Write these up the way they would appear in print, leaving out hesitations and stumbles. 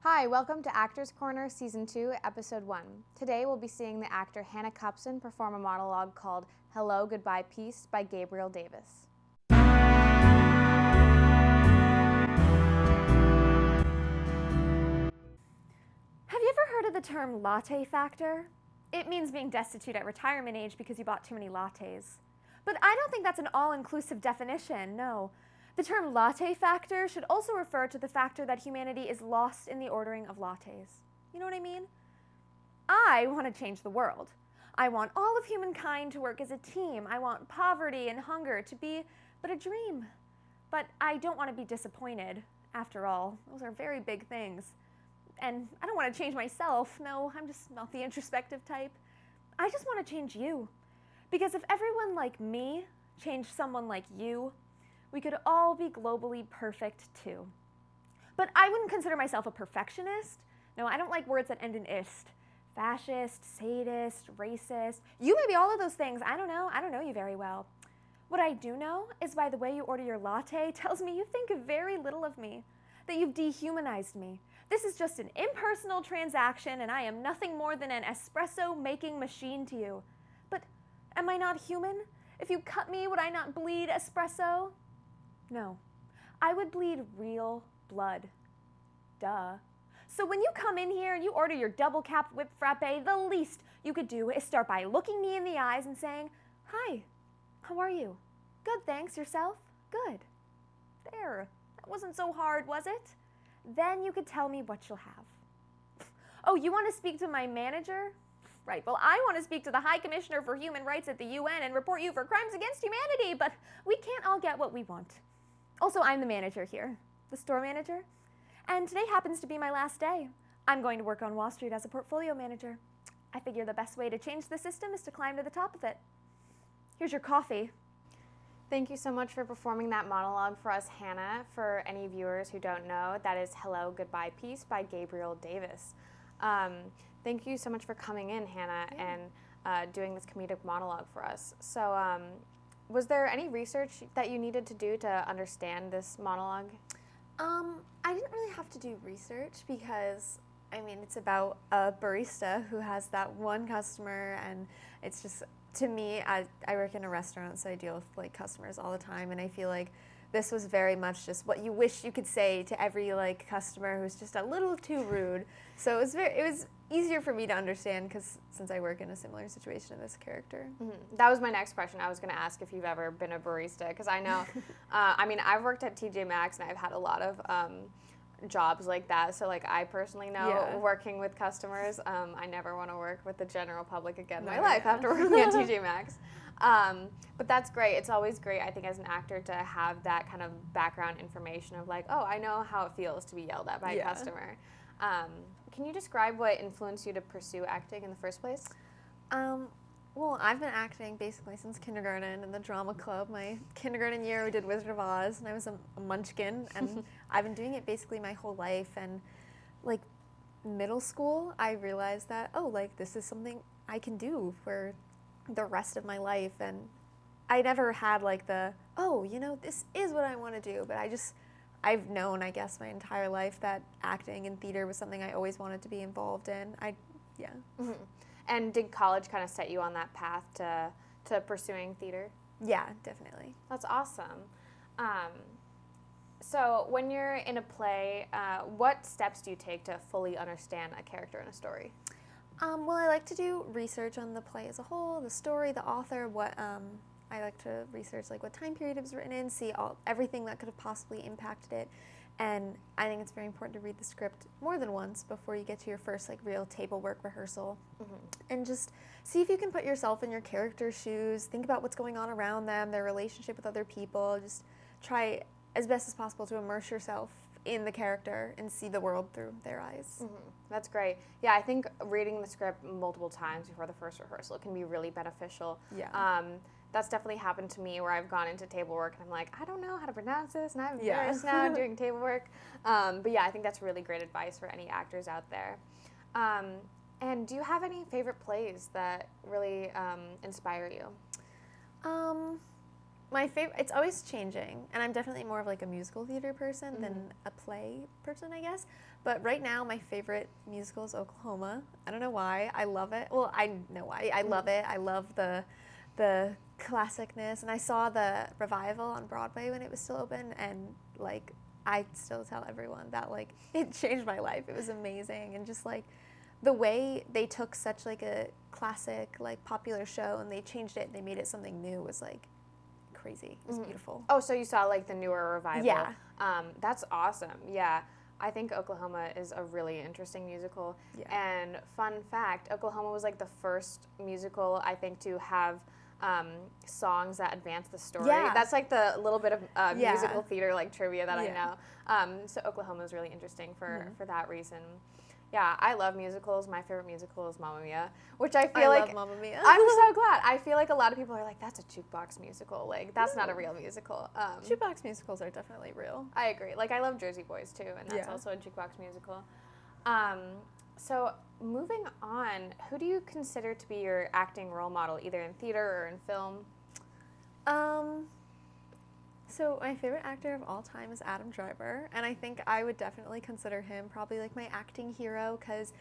Hi, welcome to Actors Corner Season 2, Episode 1. Today we'll be seeing the actor Hannah Kupson perform a monologue called Hello, Goodbye, Peace by Gabriel Davis. Have you ever heard of the term latte factor? It means being destitute at retirement age because you bought too many lattes. But I don't think that's an all-inclusive definition, no. The term latte factor should also refer to the factor that humanity is lost in the ordering of lattes. You know what I mean? I want to change the world. I want all of humankind to work as a team. I want poverty and hunger to be but a dream. But I don't want to be disappointed. After all, those are very big things. And I don't want to change myself. No, I'm just not the introspective type. I just want to change you. Because if everyone like me changed someone like you, we could all be globally perfect too. But I wouldn't consider myself a perfectionist. No, I don't like words that end in ist. Fascist, sadist, racist. You may be all of those things. I don't know. I don't know you very well. What I do know is by the way you order your latte tells me you think very little of me, that you've dehumanized me. This is just an impersonal transaction and I am nothing more than an espresso making machine to you. But am I not human? If you cut me, would I not bleed espresso? No, I would bleed real blood. Duh. So when you come in here and you order your double cap whipped frappe, the least you could do is start by looking me in the eyes and saying, "Hi, how are you? Good, thanks. Yourself? Good." There. That wasn't so hard, was it? Then you could tell me what you'll have. Oh, you want to speak to my manager? Right, well, I want to speak to the High Commissioner for Human Rights at the UN and report you for crimes against humanity, but we can't all get what we want. Also, I'm the manager here, the store manager, and today happens to be my last day. I'm going to work on Wall Street as a portfolio manager. I figure the best way to change the system is to climb to the top of it. Here's your coffee. Thank you so much for performing that monologue for us, Hannah. For any viewers who don't know, that is Hello, Goodbye, Peace by Gabriel Davis. Thank you so much for coming in, Hannah, and doing this comedic monologue for us. So, was there any research that you needed to do to understand this monologue? I didn't really have to do research because, it's about a barista who has that one customer, and it's just, to me, I work in a restaurant, so I deal with customers all the time, and I feel like this was very much just what you wish you could say to every customer who's just a little too rude. So it was easier for me to understand since I work in a similar situation of this character. Mm-hmm. That was my next question. I was going to ask if you've ever been a barista, because I know, I've worked at TJ Maxx and I've had a lot of jobs like that. So I personally know working with customers, I never want to work with the general public again in my life after working at TJ Maxx. But that's great. It's always great, I think, as an actor to have that kind of background information of I know how it feels to be yelled at by a customer. Can you describe what influenced you to pursue acting in the first place? Well, I've been acting basically since kindergarten in the drama club. My kindergarten year we did Wizard of Oz, and I was a munchkin, and I've been doing it basically my whole life. And middle school, I realized that, this is something I can do for the rest of my life. And I never had this is what I want to do, but I've known, I guess, my entire life that acting and theater was something I always wanted to be involved in. Mm-hmm. And did college kind of set you on that path to pursuing theater? Yeah, definitely. That's awesome. So when you're in a play, what steps do you take to fully understand a character in a story? Well, I like to do research on the play as a whole, the story, the author, I like to research what time period it was written in, see everything that could have possibly impacted it. And I think it's very important to read the script more than once before you get to your first real table work rehearsal. Mm-hmm. And just see if you can put yourself in your character's shoes, think about what's going on around them, their relationship with other people. Just try as best as possible to immerse yourself in the character and see the world through their eyes. Mm-hmm. That's great. Yeah, I think reading the script multiple times before the first rehearsal can be really beneficial. Yeah. That's definitely happened to me where I've gone into table work and I'm I don't know how to pronounce this, and I'm embarrassed now doing table work. But yeah, I think that's really great advice for any actors out there. And do you have any favorite plays that really inspire you? My favorite, it's always changing, and I'm definitely more of like a musical theater person than a play person, I guess. But right now, my favorite musical is Oklahoma. I don't know why. I love it. Well, I know why. I love it. I love the classicness, and I saw the revival on Broadway when it was still open, and like I still tell everyone that like it changed my life. It was amazing, and just like the way they took such like a classic, like popular show, and they changed it and they made it something new was like crazy. It was beautiful. Oh, so you saw like the newer revival? Yeah. That's awesome. Yeah. I think Oklahoma is a really interesting musical. Yeah. And fun fact, Oklahoma was like the first musical, I think, to have songs that advance the story. Yeah. That's like the little bit of musical theater like trivia that I know. So Oklahoma is really interesting for that reason. Yeah, I love musicals. My favorite musical is Mamma Mia, which I feel like love Mamma Mia. I'm so glad. I feel like a lot of people are like, that's a jukebox musical. Like, that's not a real musical. Jukebox musicals are definitely real. I agree. Like, I love Jersey Boys, too, and that's also a jukebox musical. So, moving on, who do you consider to be your acting role model, either in theater or in film? So my favorite actor of all time is Adam Driver, and I think I would definitely consider him probably like my acting hero, because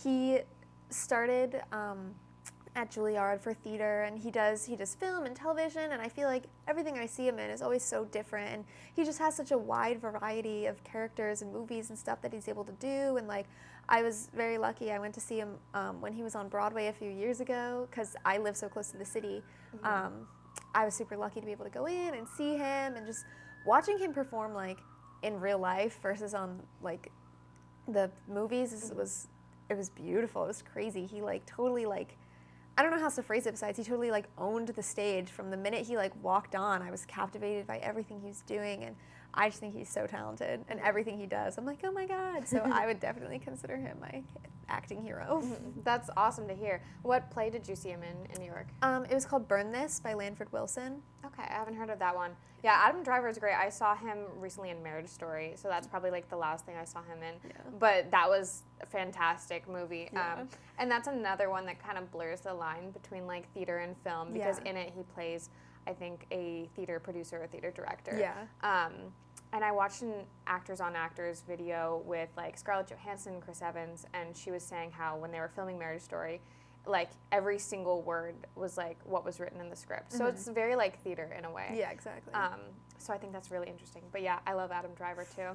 he started at Juilliard for theater, and he does film and television, and I feel like everything I see him in is always so different, and he just has such a wide variety of characters and movies and stuff that he's able to do. And like I was very lucky, I went to see him when he was on Broadway a few years ago, because I live so close to the city. I was super lucky to be able to go in and see him, and just watching him perform like in real life versus on like the movies it was beautiful. It was crazy. He like totally like, I don't know how else to phrase it besides he totally like owned the stage from the minute he like walked on. I was captivated by everything he was doing, and I just think he's so talented, and everything he does, I'm like, oh my God. So I would definitely consider him my acting hero. That's awesome to hear. What play did you see him in New York? It was called Burn This by Lanford Wilson. Okay, I haven't heard of that one. Yeah, Adam Driver is great. I saw him recently in Marriage Story, so that's probably like the last thing I saw him in. Yeah. But that was a fantastic movie. Yeah. And that's another one that kind of blurs the line between like theater and film, because in it he plays, I think, a theater producer or theater director. Yeah. And I watched an Actors on Actors video with like Scarlett Johansson and Chris Evans, and she was saying how when they were filming Marriage Story, like every single word was like what was written in the script. So it's very like theater in a way. Yeah, exactly. So I think that's really interesting. But yeah, I love Adam Driver too.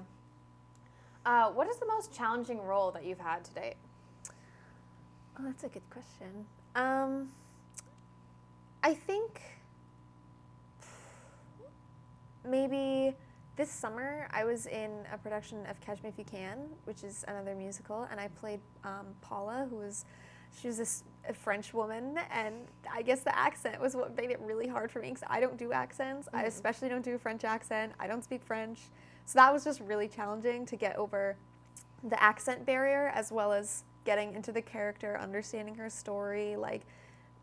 What is the most challenging role that you've had to date? Oh, that's a good question. I think maybe this summer I was in a production of Catch Me If You Can, which is another musical, and I played Paula, she was a French woman, and I guess the accent was what made it really hard for me, because I don't do accents. I especially don't do a French accent. I don't speak French. So that was just really challenging to get over the accent barrier, as well as getting into the character, understanding her story, like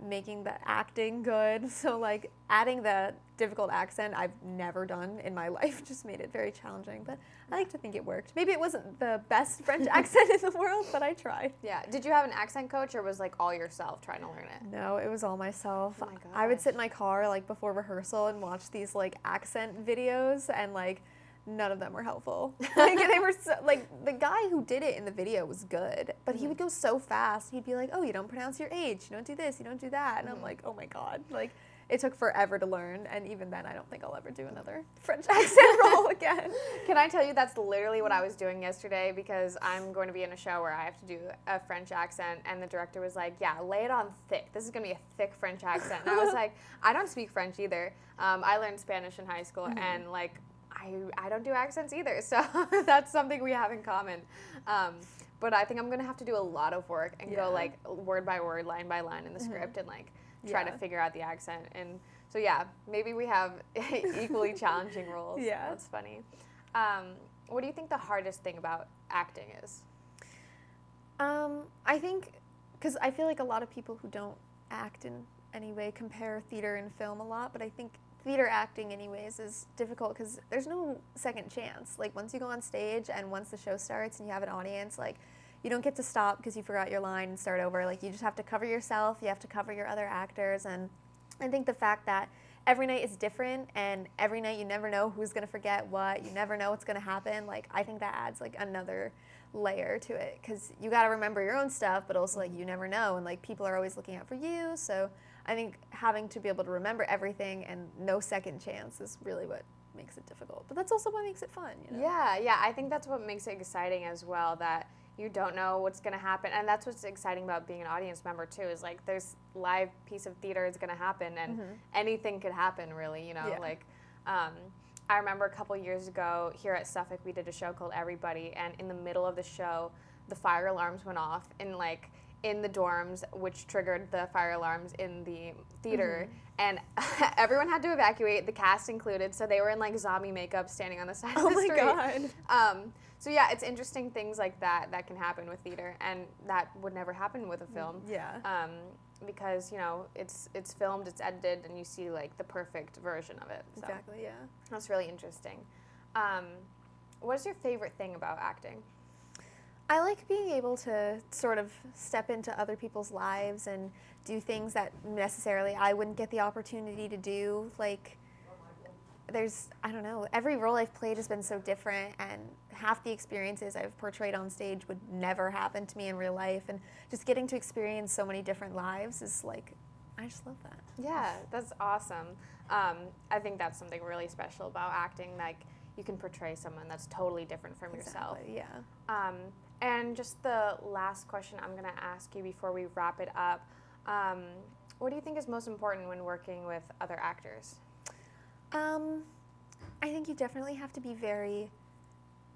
making the acting good. So like adding the difficult accent I've never done in my life just made it very challenging, but I like to think it worked. Maybe it wasn't the best French accent in the world, but I tried. Yeah. Did you have an accent coach, or was like all yourself trying to learn it? No, it was all myself. Oh my gosh. I would sit in my car like before rehearsal and watch these like accent videos, and like none of them were helpful. Like they were so, like the guy who did it in the video was good, but he would go so fast. He'd be like, "Oh, you don't pronounce your H. You don't do this. You don't do that." And I'm like, "Oh my God!" Like it took forever to learn, and even then, I don't think I'll ever do another French accent role again. Can I tell you that's literally what I was doing yesterday, because I'm going to be in a show where I have to do a French accent, and the director was like, "Yeah, lay it on thick. This is going to be a thick French accent." And I was like, "I don't speak French either. I learned Spanish in high school, and like I don't do accents either, so that's something we have in common." But I think I'm going to have to do a lot of work and go like word by word, line by line in the script, and like try to figure out the accent. And so yeah, maybe we have equally challenging roles. Yeah. That's funny. What do you think the hardest thing about acting is? I think, because I feel like a lot of people who don't act in any way compare theater and film a lot, but I think theater acting anyways is difficult because there's no second chance. Like once you go on stage and once the show starts and you have an audience, like you don't get to stop because you forgot your line and start over. Like you just have to cover yourself, you have to cover your other actors, and I think the fact that every night is different, and every night you never know who's going to forget what, you never know what's going to happen. Like, I think that adds like another layer to it, because you got to remember your own stuff, but also like you never know, and like people are always looking out for you. So I think having to be able to remember everything and no second chance is really what makes it difficult. But that's also what makes it fun, you know? Yeah, I think that's what makes it exciting as well, that you don't know what's going to happen. And that's what's exciting about being an audience member too, is like there's live piece of theater is going to happen, and anything could happen really, you know, like I remember a couple years ago here at Suffolk, we did a show called Everybody, and in the middle of the show, the fire alarms went off in the dorms, which triggered the fire alarms in the theater, and everyone had to evacuate, the cast included, so they were in like zombie makeup standing on the side of the street. Oh my God. So yeah, it's interesting things like that can happen with theater, and that would never happen with a film. Yeah. Because, you know, it's filmed, it's edited, and you see like the perfect version of it. So Exactly, yeah. that's really interesting. What is your favorite thing about acting? I like being able to sort of step into other people's lives and do things that necessarily I wouldn't get the opportunity to do. Like, I don't know, every role I've played has been so different, and half the experiences I've portrayed on stage would never happen to me in real life, and just getting to experience so many different lives is like, I just love that. Yeah, that's awesome. I think that's something really special about acting, like you can portray someone that's totally different from yourself. Yeah. And just the last question I'm going to ask you before we wrap it up, what do you think is most important when working with other actors? I think you definitely have to be very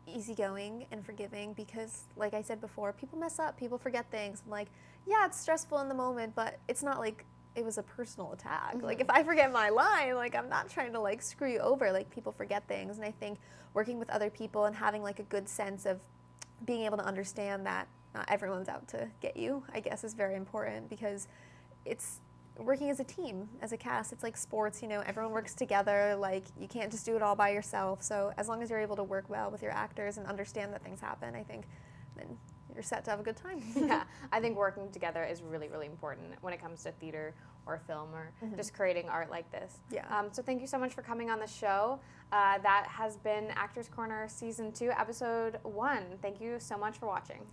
easygoing and forgiving, because like I said before, people mess up, people forget things. And like, yeah, it's stressful in the moment, but it's not like it was a personal attack. Like, if I forget my line, like, I'm not trying to like screw you over. Like, people forget things, and I think working with other people and having like a good sense of being able to understand that not everyone's out to get you, I guess, is very important, because it's working as a team, as a cast. It's like sports, you know, everyone works together. Like, you can't just do it all by yourself. So as long as you're able to work well with your actors and understand that things happen, I think then you're set to have a good time. Yeah, I think working together is really, really important when it comes to theater or film or just creating art like this. Yeah. So thank you so much for coming on the show. That has been Actors Corner Season 2, Episode 1. Thank you so much for watching.